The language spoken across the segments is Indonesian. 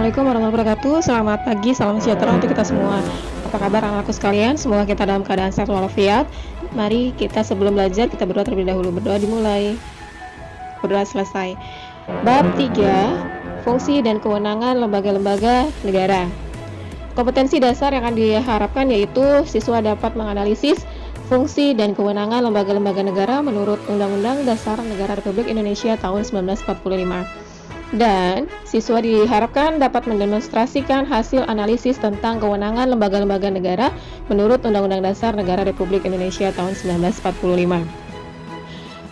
Assalamualaikum warahmatullahi wabarakatuh. Selamat pagi, salam sejahtera untuk kita semua. Apa kabar anak-anakku sekalian? Semoga kita dalam keadaan sehat walafiat. Mari kita sebelum belajar kita berdoa terlebih dahulu. Berdoa dimulai. Berdoa selesai. Bab 3, fungsi dan kewenangan lembaga-lembaga negara. Kompetensi dasar yang akan diharapkan yaitu siswa dapat menganalisis fungsi dan kewenangan lembaga-lembaga negara menurut Undang-Undang Dasar Negara Republik Indonesia tahun 1945. Dan siswa diharapkan dapat mendemonstrasikan hasil analisis tentang kewenangan lembaga-lembaga negara menurut Undang-Undang Dasar Negara Republik Indonesia tahun 1945.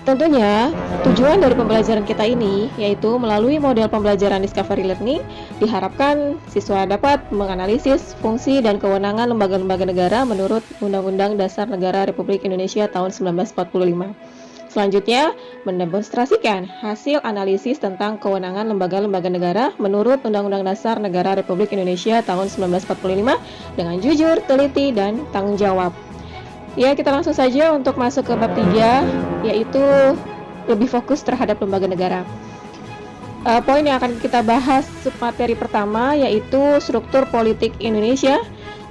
Tentunya, tujuan dari pembelajaran kita ini yaitu melalui model pembelajaran Discovery Learning, diharapkan siswa dapat menganalisis fungsi dan kewenangan lembaga-lembaga negara menurut Undang-Undang Dasar Negara Republik Indonesia tahun 1945. Selanjutnya, mendemonstrasikan hasil analisis tentang kewenangan lembaga-lembaga negara menurut Undang-Undang Dasar Negara Republik Indonesia tahun 1945 dengan jujur, teliti, dan tanggung jawab. Ya, kita langsung saja untuk masuk ke bab 3, yaitu lebih fokus terhadap lembaga negara. Poin yang akan kita bahas submateri pertama yaitu struktur politik Indonesia.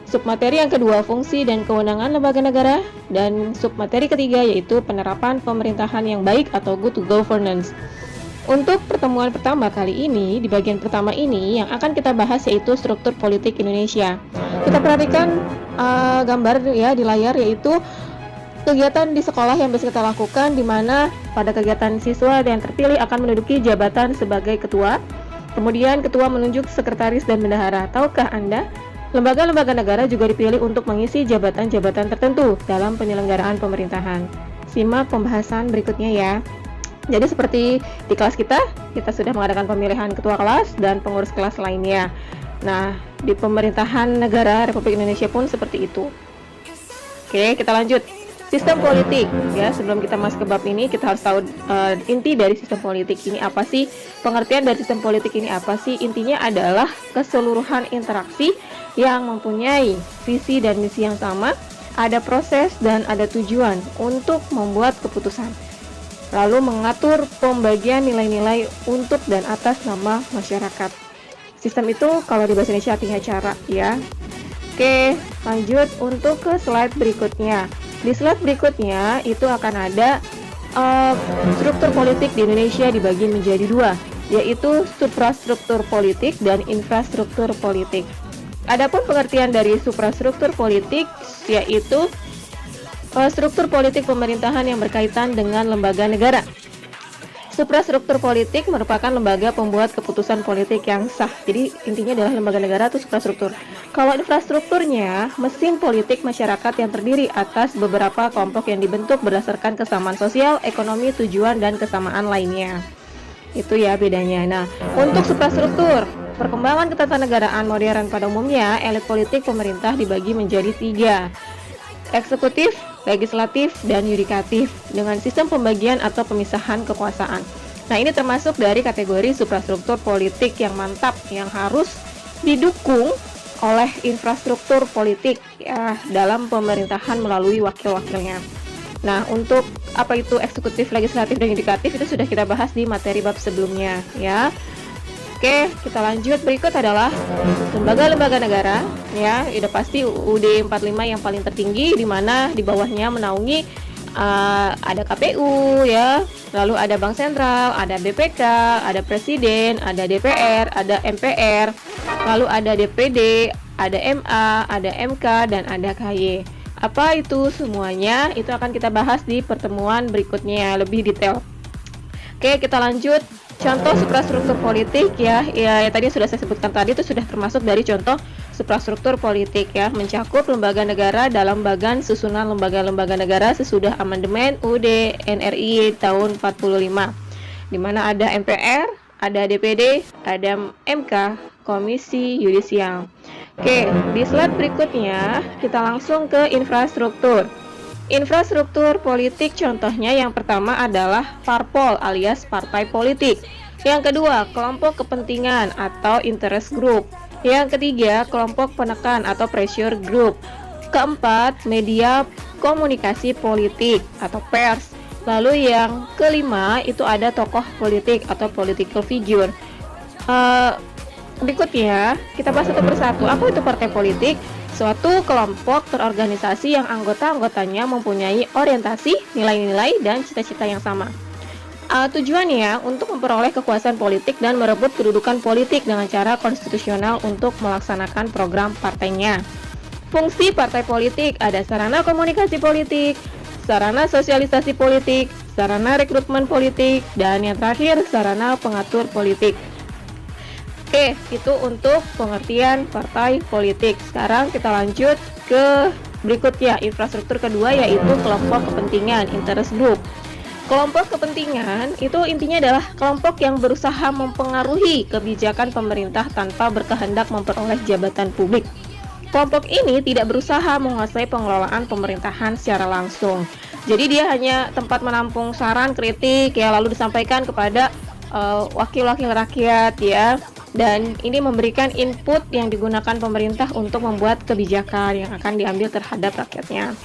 Submateri yang kedua, fungsi dan kewenangan lembaga negara, dan submateri ketiga yaitu penerapan pemerintahan yang baik atau good governance. Untuk pertemuan pertama kali ini, di bagian pertama ini yang akan kita bahas yaitu struktur politik Indonesia. Kita perhatikan gambar ya di layar, yaitu kegiatan di sekolah yang bisa kita lakukan, di mana pada kegiatan siswa yang terpilih akan menduduki jabatan sebagai ketua. Kemudian ketua menunjuk sekretaris dan bendahara. Tahukah Anda? Lembaga-lembaga negara juga dipilih untuk mengisi jabatan-jabatan tertentu dalam penyelenggaraan pemerintahan. Simak pembahasan berikutnya ya. Jadi seperti di kelas kita sudah mengadakan pemilihan ketua kelas dan pengurus kelas lainnya. Nah, di pemerintahan negara Republik Indonesia pun seperti itu. Oke, kita lanjut. Sistem politik ya. Sebelum kita masuk ke bab ini, kita harus tahu inti dari sistem politik ini apa sih? Pengertian dari sistem politik ini apa sih? Intinya adalah keseluruhan interaksi yang mempunyai visi dan misi yang sama, ada proses dan ada tujuan untuk membuat keputusan, lalu mengatur pembagian nilai-nilai untuk dan atas nama masyarakat. Sistem itu kalau di bahasa Indonesia artinya cara ya. Oke, lanjut untuk ke slide berikutnya. Di slide berikutnya itu akan ada struktur politik di Indonesia dibagi menjadi dua, yaitu suprastruktur politik dan infrastruktur politik. Adapun pengertian dari suprastruktur politik yaitu struktur politik pemerintahan yang berkaitan dengan lembaga negara. Suprastruktur politik merupakan lembaga pembuat keputusan politik yang sah. Jadi intinya adalah lembaga negara itu suprastruktur. Kalau infrastrukturnya, mesin politik masyarakat yang terdiri atas beberapa kelompok yang dibentuk berdasarkan kesamaan sosial, ekonomi, tujuan, dan kesamaan lainnya. Itu ya bedanya. Nah, untuk suprastruktur, perkembangan ketatanegaraan modern pada umumnya, elit politik pemerintah dibagi menjadi 3. Eksekutif, legislatif, dan yudikatif dengan sistem pembagian atau pemisahan kekuasaan. Nah, ini termasuk dari kategori suprastruktur politik yang mantap, yang harus didukung oleh infrastruktur politik ya dalam pemerintahan melalui wakil-wakilnya. Nah, untuk apa itu eksekutif, legislatif, dan yudikatif itu sudah kita bahas di materi bab sebelumnya ya. Oke, kita lanjut. Berikut adalah lembaga-lembaga negara ya. Udah pasti UUD 45 yang paling tertinggi, di mana di bawahnya menaungi ada KPU ya, lalu ada Bank Sentral, ada BPK, ada Presiden, ada DPR, ada MPR, lalu ada DPD, ada MA, ada MK, dan ada KY. Apa itu semuanya? Itu akan kita bahas di pertemuan berikutnya lebih detail. Oke, kita lanjut. Contoh suprastruktur politik ya tadi sudah saya sebutkan tadi, itu sudah termasuk dari contoh suprastruktur politik ya, mencakup lembaga negara dalam bagan susunan lembaga-lembaga negara sesudah amandemen UUD NRI tahun 45, di mana ada MPR, ada DPD, ada MK, Komisi Yudisial. Oke, di slide berikutnya kita langsung ke infrastruktur. Infrastruktur politik contohnya yang pertama adalah parpol alias partai politik. Yang kedua, kelompok kepentingan atau interest group. Yang ketiga, kelompok penekan atau pressure group. Keempat, media komunikasi politik atau pers. Lalu yang kelima itu ada tokoh politik atau political figure. Berikutnya, kita bahas satu persatu. Apa itu partai politik? Suatu kelompok terorganisasi yang anggota-anggotanya mempunyai orientasi, nilai-nilai, dan cita-cita yang sama. Tujuannya untuk memperoleh kekuasaan politik dan merebut kedudukan politik dengan cara konstitusional untuk melaksanakan program partainya. Fungsi partai politik ada sarana komunikasi politik, sarana sosialisasi politik, sarana rekrutmen politik, dan yang terakhir sarana pengatur politik. Oke, itu untuk pengertian partai politik. Sekarang kita lanjut ke berikutnya, infrastruktur kedua yaitu kelompok kepentingan, interest group. Kelompok kepentingan itu intinya adalah kelompok yang berusaha mempengaruhi kebijakan pemerintah tanpa berkehendak memperoleh jabatan publik. Kelompok ini tidak berusaha menguasai pengelolaan pemerintahan secara langsung. Jadi dia hanya tempat menampung saran, kritik ya, lalu disampaikan kepada wakil-wakil rakyat ya. Dan ini memberikan input yang digunakan pemerintah untuk membuat kebijakan yang akan diambil terhadap rakyatnya.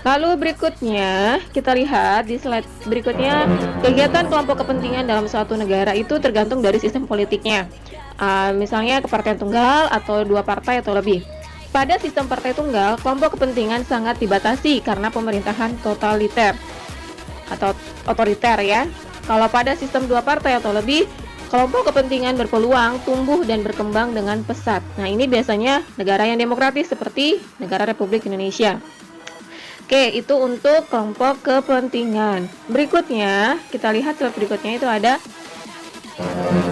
Lalu berikutnya, kita lihat di slide berikutnya, kegiatan kelompok kepentingan dalam suatu negara itu tergantung dari sistem politiknya. Misalnya kepartian tunggal atau dua partai atau lebih. Pada sistem partai tunggal, kelompok kepentingan sangat dibatasi karena pemerintahan totaliter atau otoriter ya. Kalau pada sistem dua partai atau lebih, kelompok kepentingan berpeluang tumbuh dan berkembang dengan pesat. Nah, ini biasanya negara yang demokratis seperti negara Republik Indonesia. Oke, itu untuk kelompok kepentingan. Berikutnya, kita lihat slide berikutnya itu ada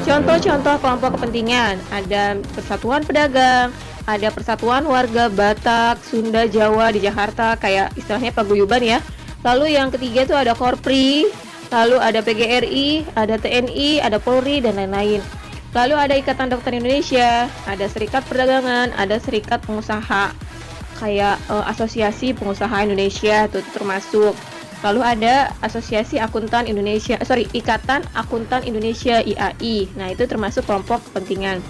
contoh-contoh kelompok kepentingan. Ada Persatuan Pedagang, ada Persatuan Warga Batak, Sunda, Jawa di Jakarta, kayak istilahnya paguyuban ya. Lalu yang ketiga itu ada Korpri, lalu ada PGRI, ada TNI, ada Polri, dan lain-lain. Lalu ada Ikatan Dokter Indonesia, ada Serikat Perdagangan, ada Serikat Pengusaha, kayak Asosiasi Pengusaha Indonesia itu termasuk. Lalu ada Asosiasi Akuntan Indonesia, Ikatan Akuntan Indonesia IAI. Nah, itu termasuk kelompok kepentingan.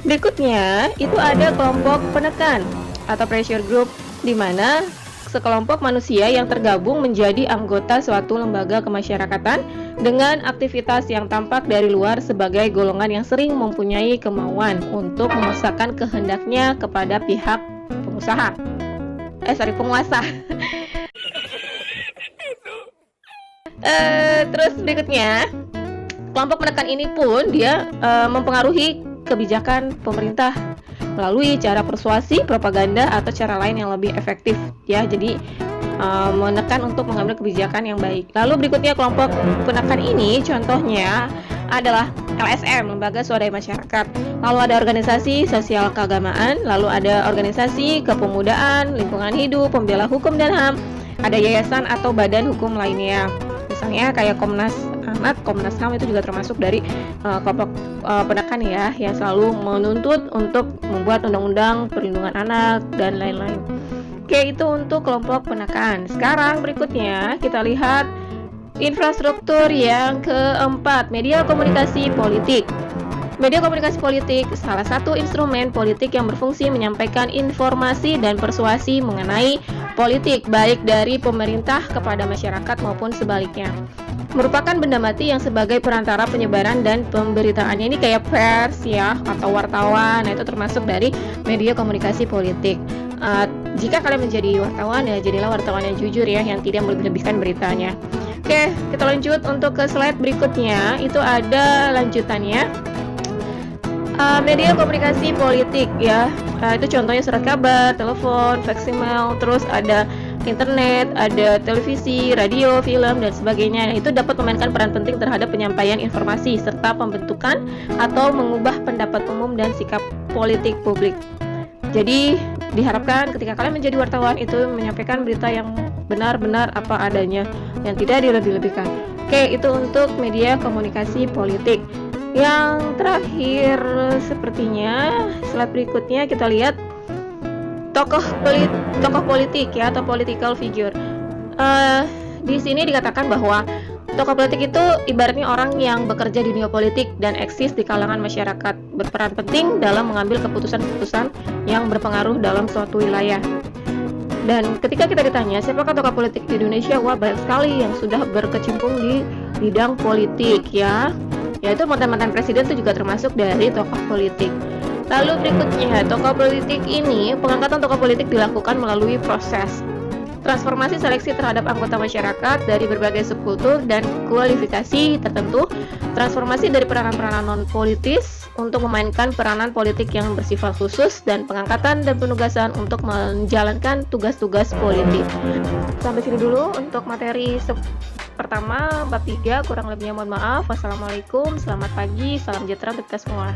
Berikutnya, itu ada kelompok penekan atau pressure group, di mana sekelompok manusia yang tergabung menjadi anggota suatu lembaga kemasyarakatan dengan aktivitas yang tampak dari luar sebagai golongan yang sering mempunyai kemauan untuk memaksakan kehendaknya kepada pihak penguasa. Terus berikutnya, kelompok penekan ini pun dia mempengaruhi kebijakan pemerintah melalui cara persuasi, propaganda, atau cara lain yang lebih efektif ya. Jadi menekan untuk mengambil kebijakan yang baik. Lalu berikutnya, kelompok penekan ini contohnya adalah LSM, Lembaga Swadaya Masyarakat. Lalu ada organisasi sosial keagamaan, lalu ada organisasi kepemudaan, lingkungan hidup, pembela hukum dan HAM, ada yayasan atau badan hukum lainnya. Misalnya kayak Komnas Anak, Komnas HAM itu juga termasuk dari kelompok penekan ya, yang selalu menuntut untuk membuat undang-undang perlindungan anak dan lain-lain. Oke, itu untuk kelompok penekan. Sekarang berikutnya kita lihat infrastruktur yang keempat, media komunikasi politik. Media komunikasi politik salah satu instrumen politik yang berfungsi menyampaikan informasi dan persuasi mengenai politik, baik dari pemerintah kepada masyarakat maupun sebaliknya. Merupakan benda mati yang sebagai perantara penyebaran dan pemberitaannya. Ini kayak pers ya, atau wartawan. Nah, itu termasuk dari media komunikasi politik. Jika kalian menjadi wartawan, ya jadilah wartawan yang jujur ya, yang tidak melebih-lebihkan beritanya. Oke, kita lanjut untuk ke slide berikutnya. Itu ada lanjutannya. Media komunikasi politik ya, itu contohnya surat kabar, telepon, fax, email, terus ada internet, ada televisi, radio, film, dan sebagainya. Itu dapat memainkan peran penting terhadap penyampaian informasi serta pembentukan atau mengubah pendapat umum dan sikap politik publik. Jadi diharapkan ketika kalian menjadi wartawan itu menyampaikan berita yang benar-benar apa adanya, yang tidak dilebih-lebihkan. Oke, itu untuk media komunikasi politik. Yang terakhir sepertinya slide berikutnya kita lihat tokoh politik ya, atau political figure. Di sini dikatakan bahwa tokoh politik itu ibaratnya orang yang bekerja di dunia politik dan eksis di kalangan masyarakat, berperan penting dalam mengambil keputusan-keputusan yang berpengaruh dalam suatu wilayah. Dan ketika kita ditanya siapakah tokoh politik di Indonesia, wah banyak sekali yang sudah berkecimpung di bidang politik ya. yaitu mantan-mantan presiden itu juga termasuk dari tokoh politik. Lalu berikutnya, tokoh politik ini, pengangkatan tokoh politik dilakukan melalui proses transformasi seleksi terhadap anggota masyarakat dari berbagai subkultur dan kualifikasi tertentu, transformasi dari peranan-peranan non-politis untuk memainkan peranan politik yang bersifat khusus, dan pengangkatan dan penugasan untuk menjalankan tugas-tugas politik. Sampai sini dulu untuk materi pertama, bab 3, kurang lebihnya mohon maaf. Wassalamualaikum, selamat pagi, salam sejahtera untuk kita semua.